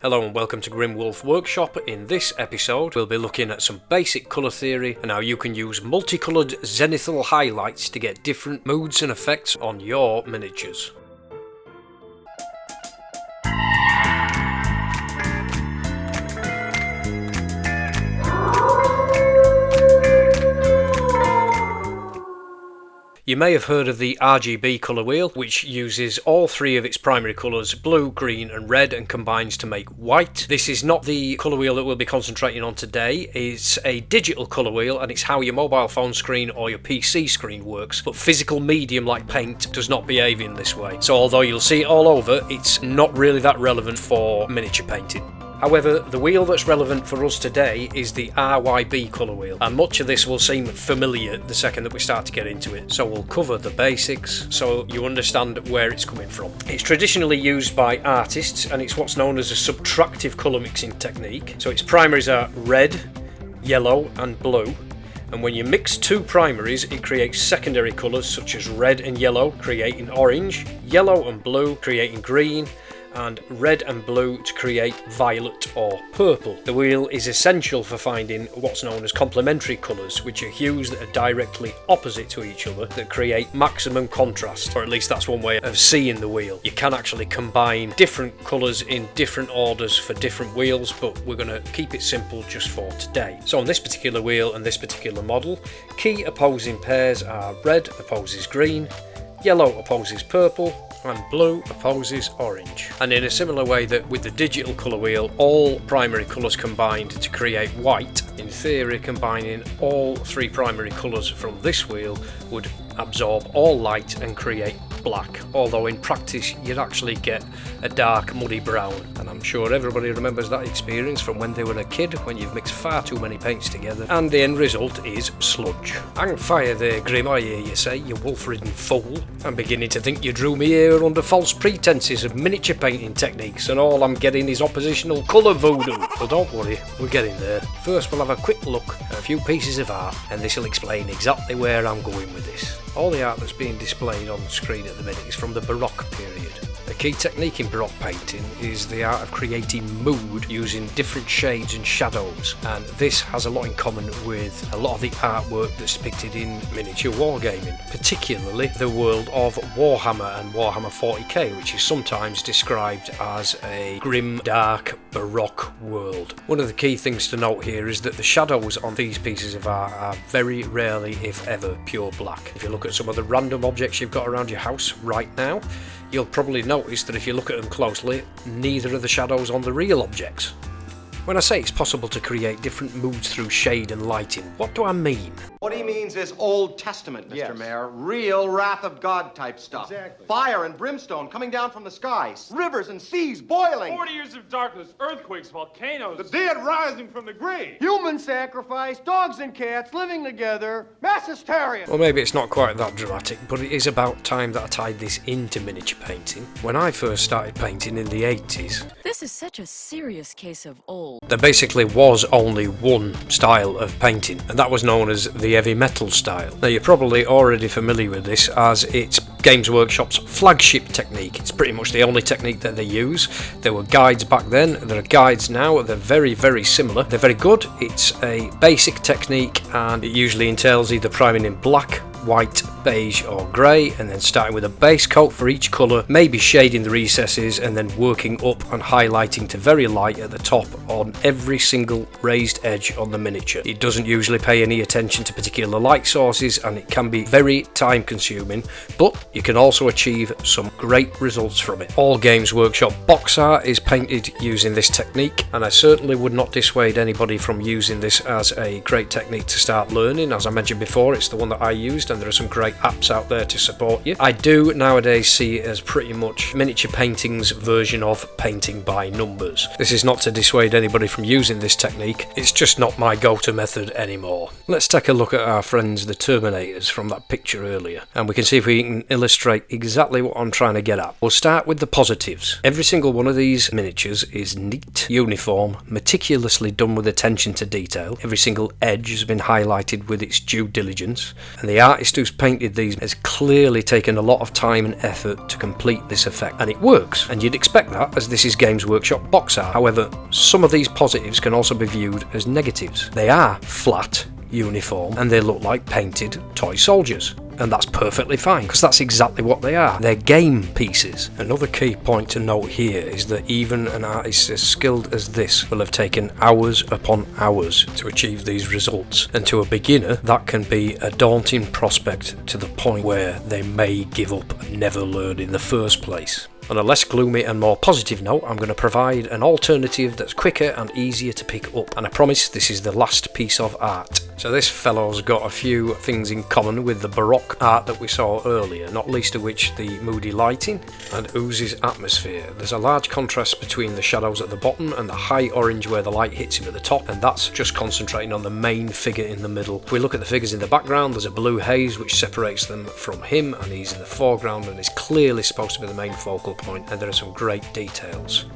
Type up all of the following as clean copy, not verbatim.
Hello and welcome to Grim Wolf Workshop. In this episode we'll be looking at some basic colour theory and how you can use multicolored zenithal highlights to get different moods and effects on your miniatures. You may have heard of the RGB colour wheel, which uses all three of its primary colours, blue, green and red, and combines to make white. This is not the colour wheel that we'll be concentrating on today. It's a digital colour wheel and it's how your mobile phone screen or your PC screen works, but physical medium like paint does not behave in this way. So although you'll see it all over, it's not really that relevant for miniature painting. However, the wheel that's relevant for us today is the RYB colour wheel, and much of this will seem familiar the second that we start to get into it, so we'll cover the basics so you understand where it's coming from. It's traditionally used by artists and it's what's known as a subtractive colour mixing technique. So its primaries are red, yellow and blue, and when you mix two primaries it creates secondary colours such as red and yellow creating orange, yellow and blue creating green, and red and blue to create violet or purple. The wheel is essential for finding what's known as complementary colours, which are hues that are directly opposite to each other that create maximum contrast, or at least that's one way of seeing the wheel. You can actually combine different colours in different orders for different wheels, but we're going to keep it simple just for today. So on this particular wheel and this particular model, key opposing pairs are red opposes green, yellow opposes purple, and blue opposes orange. And in a similar way that with the digital colour wheel, all primary colours combined to create white, in theory combining all three primary colours from this wheel would absorb all light and create black, although in practice you'd actually get a dark muddy brown, and I'm sure everybody remembers that experience from when they were a kid, when you've mixed far too many paints together and the end result is sludge. Hang fire there, Grim, I hear you say, you wolf-ridden fool. I'm beginning to think you drew me here under false pretences of miniature painting techniques and all I'm getting is oppositional colour voodoo. Well, don't worry, we're getting there. First we'll have a quick look at a few pieces of art and this will explain exactly where I'm going with this. All the art that's being displayed on screen at the minute is from the Baroque period. The key technique in Baroque painting is the art of creating mood using different shades and shadows, and this has a lot in common with a lot of the artwork that's depicted in miniature wargaming, particularly the world of Warhammer and Warhammer 40k, which is sometimes described as a grim, dark, Baroque world. One of the key things to note here is that the shadows on these pieces of art are very rarely, if ever, pure black. If you look at some of the random objects you've got around your house right now, you'll probably notice that if you look at them closely, neither are the shadows on the real objects. When I say it's possible to create different moods through shade and lighting, what do I mean? What he means is Old Testament, Mr. Yes. Mayor. Real wrath of God type stuff. Exactly. Fire and brimstone coming down from the skies. Rivers and seas boiling. 40 years of darkness, earthquakes, volcanoes. The dead rising from the grave. Human sacrifice, dogs and cats living together, mass hysteria. Well, maybe it's not quite that dramatic, but it is about time that I tied this into miniature painting. When I first started painting in the 80s, This is such a serious case of old. there basically was only one style of painting, and that was known as the heavy metal style. Now you're probably already familiar with this as it's Games Workshop's flagship technique. It's pretty much the only technique that they use. There were guides back then, there are guides now, they're very, very similar. They're very good. It's a basic technique and it usually entails either priming in black, white, beige or grey, and then starting with a base coat for each colour, maybe shading the recesses and then working up and highlighting to very light at the top on every single raised edge on the miniature. It doesn't usually pay any attention to particular light sources and it can be very time consuming, but you can also achieve some great results from it. All Games Workshop box art is painted using this technique, and I certainly would not dissuade anybody from using this as a great technique to start learning. As I mentioned before, it's the one that I used and there are some great apps out there to support you. I do nowadays see it as pretty much miniature painting's version of painting by numbers. This is not to dissuade anybody from using this technique, it's just not my go-to method anymore. Let's take a look at our friends the Terminators from that picture earlier, and we can see if we can illustrate exactly what I'm trying to get at. We'll start with the positives. Every single one of these miniatures is neat, uniform, meticulously done with attention to detail. Every single edge has been highlighted with its due diligence, and the artist who's painted painted these has clearly taken a lot of time and effort to complete this effect, and it works, and you'd expect that as this is Games Workshop box art. However, some of these positives can also be viewed as negatives. They are flat, uniform, and they look like painted toy soldiers. And that's perfectly fine, because that's exactly what they are. They're game pieces. Another key point to note here is that even an artist as skilled as this will have taken hours upon hours to achieve these results. And to a beginner, that can be a daunting prospect to the point where they may give up and never learn in the first place. On a less gloomy and more positive note, I'm going to provide an alternative that's quicker and easier to pick up, and I promise this is the last piece of art. So this fellow's got a few things in common with the Baroque art that we saw earlier, not least of which the moody lighting and oozes atmosphere. There's a large contrast between the shadows at the bottom and the high orange where the light hits him at the top, and that's just concentrating on the main figure in the middle. If we look at the figures in the background, there's a blue haze which separates them from him, and he's in the foreground and is clearly supposed to be the main focal point, and there are some great details.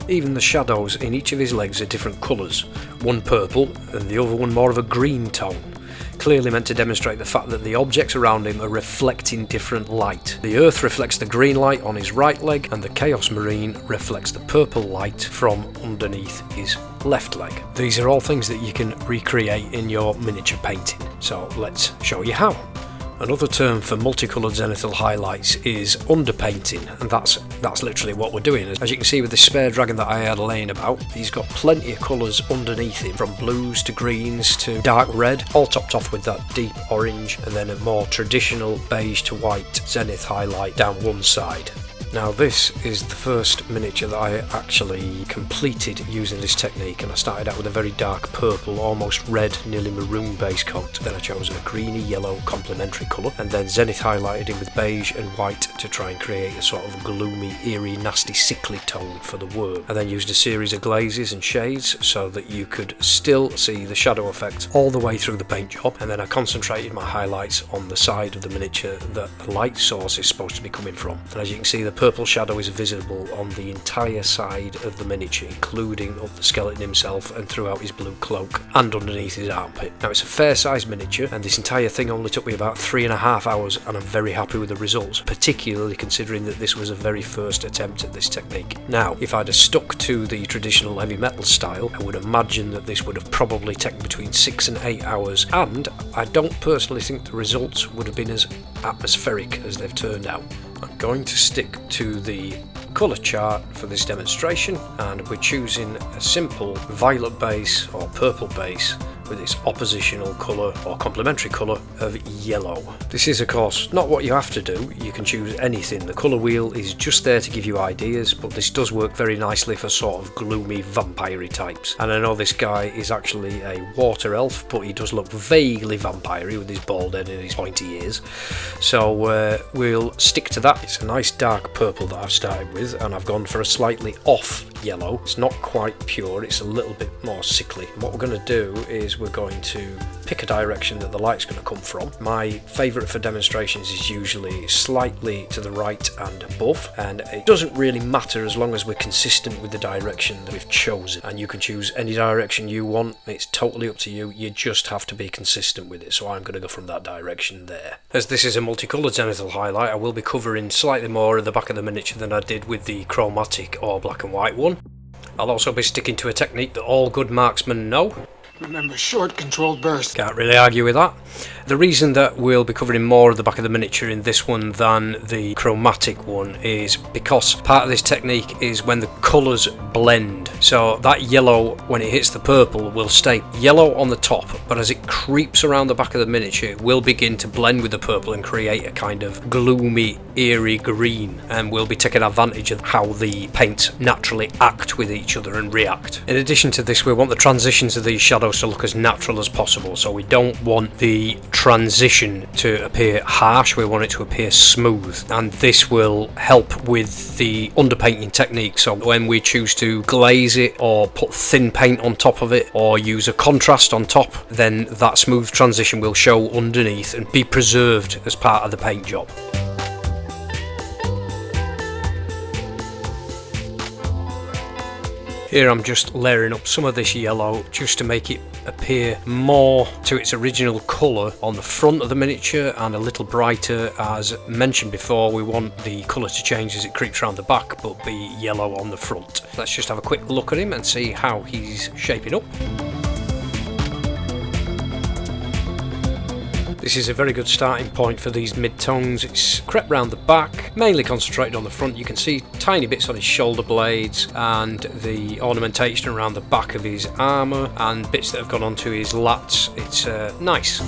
Even the shadows in each of his legs are different colours, one purple and the other one more of a green tone, clearly meant to demonstrate the fact that the objects around him are reflecting different light. The earth reflects the green light on his right leg, and the Chaos Marine reflects the purple light from underneath his left leg. These are all things that you can recreate in your miniature painting, so let's show you how. Another term for multicolored zenithal highlights is underpainting, and that's literally what we're doing. As you can see with the spare dragon that I had laying about, he's got plenty of colours underneath him, from blues to greens to dark red, all topped off with that deep orange, and then a more traditional beige to white zenith highlight down one side. Now this is the first miniature that I actually completed using this technique, and I started out with a very dark purple, almost red, nearly maroon base coat. Then I chose a greeny yellow complementary colour, and then zenith highlighted it with beige and white to try and create a sort of gloomy, eerie, nasty, sickly tone for the worm. I then used a series of glazes and shades so that you could still see the shadow effect all the way through the paint job, and then I concentrated my highlights on the side of the miniature that the light source is supposed to be coming from. And as you can see, the purple shadow is visible on the entire side of the miniature, including up the skeleton himself and throughout his blue cloak and underneath his armpit. Now it's a fair sized miniature, and this entire thing only took me about 3.5 hours, and I'm very happy with the results, particularly considering that this was a very first attempt at this technique. Now, if I'd have stuck to the traditional heavy metal style, I would imagine that this would have probably taken between 6 and 8 hours, and I don't personally think the results would have been as atmospheric as they've turned out. I'm going to stick to the colour chart for this demonstration, and we're choosing a simple violet base or purple base with its oppositional colour or complementary colour of yellow. This is of course not what you have to do, you can choose anything. The colour wheel is just there to give you ideas, but this does work very nicely for sort of gloomy vampire-y types. And I know this guy is actually a water elf, but he does look vaguely vampire-y with his bald head and his pointy ears, so we'll stick to that. It's a nice dark purple that I've started with, and I've gone for a slightly off yellow. It's not quite pure, it's a little bit more sickly. And what we're going to do is we're going to pick a direction that the light's going to come from. My favourite for demonstrations is usually slightly to the right and above, and it doesn't really matter as long as we're consistent with the direction that we've chosen. And you can choose any direction you want, it's totally up to you, you just have to be consistent with it, so I'm going to go from that direction there. As this is a multicolored zenithal highlight, I will be covering slightly more of the back of the miniature than I did with the chromatic or black and white one. I'll also be sticking to a technique that all good marksmen know. Remember, short controlled burst. Can't really argue with that. The reason that we'll be covering more of the back of the miniature in this one than the chromatic one is because part of this technique is when the colours blend. So that yellow, when it hits the purple, will stay yellow on the top, but as it creeps around the back of the miniature, it will begin to blend with the purple and create a kind of gloomy, eerie green, and we'll be taking advantage of how the paints naturally act with each other and react. In addition to this, we want the transitions of these shadows to look as natural as possible, so we don't want the transition to appear harsh, we want it to appear smooth, and this will help with the underpainting technique. So when we choose to glaze it or put thin paint on top of it or use a contrast on top, then that smooth transition will show underneath and be preserved as part of the paint job. Here I'm just layering up some of this yellow just to make it appear more to its original colour on the front of the miniature and a little brighter. As mentioned before, we want the colour to change as it creeps around the back but be yellow on the front. Let's just have a quick look at him and see how he's shaping up. This is a very good starting point for these mid-tones. It's crept round the back, mainly concentrated on the front. You can see tiny bits on his shoulder blades and the ornamentation around the back of his armour and bits that have gone onto his lats. It's nice.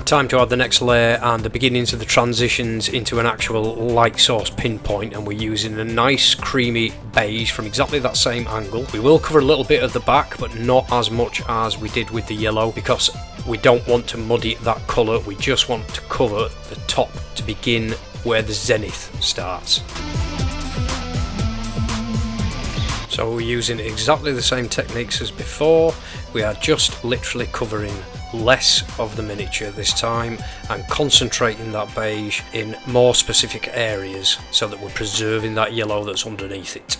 Time to add the next layer and the beginnings of the transitions into an actual light source pinpoint, and we're using a nice creamy beige from exactly that same angle. We will cover a little bit of the back but not as much as we did with the yellow because we don't want to muddy that colour. We just want to cover the top to begin where the zenith starts. So we're using exactly the same techniques as before. We are just literally covering less of the miniature this time and concentrating that beige in more specific areas so that we're preserving that yellow that's underneath it.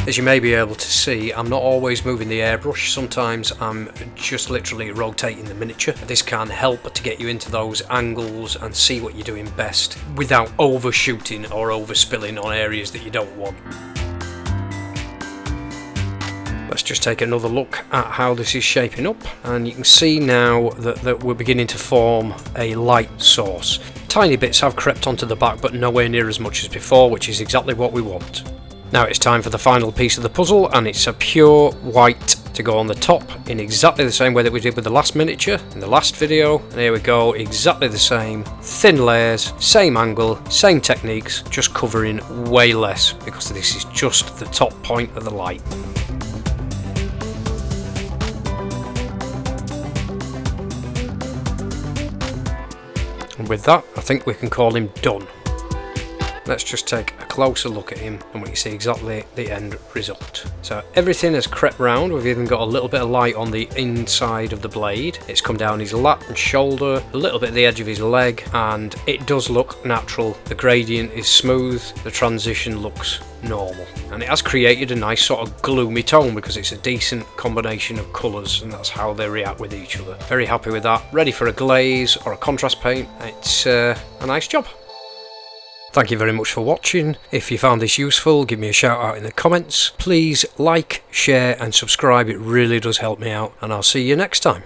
As you may be able to see, I'm not always moving the airbrush. Sometimes I'm just literally rotating the miniature. This can help to get you into those angles and see what you're doing best without overshooting or overspilling on areas that you don't want. Let's just take another look at how this is shaping up, and you can see now that we're beginning to form a light source. Tiny bits have crept onto the back but nowhere near as much as before, which is exactly what we want. Now it's time for the final piece of the puzzle, and it's a pure white to go on the top in exactly the same way that we did with the last miniature in the last video. And here we go, exactly the same, thin layers, same angle, same techniques, just covering way less because this is just the top point of the light. And with that, I think we can call him done. Let's just take a closer look at him and we can see exactly the end result. So everything has crept round. We've even got a little bit of light on the inside of the blade. It's come down his lat and shoulder, a little bit of the edge of his leg, and it does look natural. The gradient is smooth, the transition looks normal, and it has created a nice sort of gloomy tone because it's a decent combination of colours and that's how they react with each other. Very happy with that. Ready for a glaze or a contrast paint. It's a nice job. Thank you very much for watching. If you found this useful, give me a shout out in the comments. Please like, share and subscribe, it really does help me out, and I'll see you next time.